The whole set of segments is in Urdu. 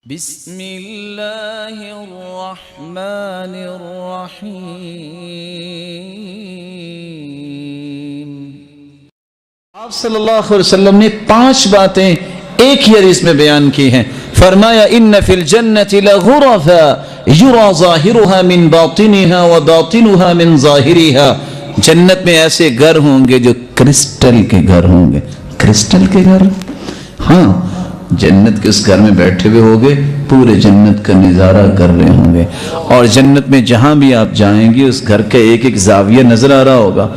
بسم اللہ الرحمن الرحیم۔ آپ صلی اللہ علیہ وسلم نے 5 باتیں ایک ہی حدیث میں بیان کی ہیں۔ فرمایا ان فی الجنۃ لغرفا یرا ظاہرها من باطنها وباطنها من ظاہرها۔ جنت میں ایسے گھر ہوں گے جو کرسٹل کے گھر ہوں گے۔ کرسٹل کے گھر؟ ہاں، جنت کے اس گھر میں بیٹھے ہوئے ہوگے، پورے جنت کا نظارہ کر رہے ہوں گے، اور جنت میں جہاں بھی آپ جائیں گے اس گھر کا ایک ایک زاویہ نظر آ رہا ہوگا۔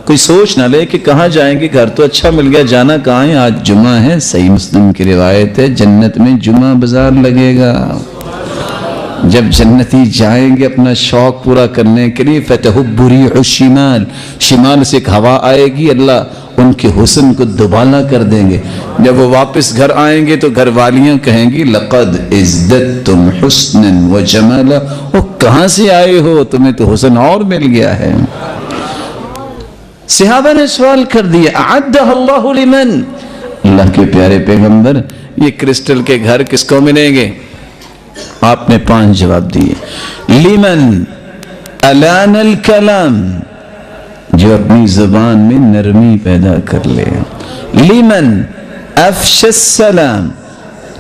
کوئی سوچ نہ لے کہ کہاں جائیں گے، گھر تو اچھا مل گیا، جانا کہاں ہے؟ آج جمعہ ہے، صحیح مسلم کی روایت ہے، جنت میں جمعہ بازار لگے گا۔ جب جنتی جائیں گے اپنا شوق پورا کرنے کے لیے، فتحب ریح الشمال، شمال سے ایک ہوا آئے گی، اللہ ان کے حسن کو دوبالا کر دیں گے۔ جب وہ واپس گھر آئیں گے تو گھر والیاں کہیں گی لقد ازددتم حسنا وجمالا، وہ کہاں سے آئے ہو، تمہیں تو حسن اور مل گیا ہے۔ صحابہ نے سوال کر دیا اعدہ اللہ لمن، اللہ کے پیارے پیغمبر یہ کرسٹل کے گھر کس کو ملیں گے؟ آپ نے 5 جواب دیے۔ لمن الان الکلام، جو اپنی زبان میں نرمی پیدا کر لے۔ لمن افش السلام،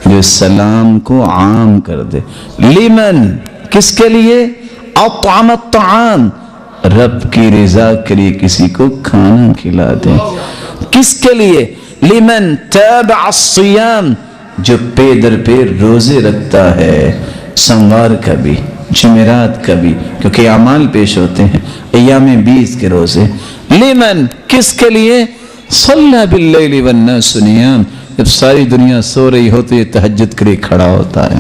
جو سلام کو عام کر دے۔ لمن، کس کے لیے؟ اطعم الطعام، رب کی رضا کے لیے کسی کو کھانا کھلا دے۔ کس کے لیے؟ لمن تابع الصیام، جو پے در پے روزے رکھتا ہے، سوموار کا بھی، جمعرات کا بھی، کیونکہ اعمال پیش ہوتے ہیں، ایام 20 کے روزے۔ لمن، کس کے لیے؟ صلی باللیل والناس نیام، جب ساری دنیا سو رہی ہو تو یہ تہجد کے لیے کھڑا ہوتا ہے۔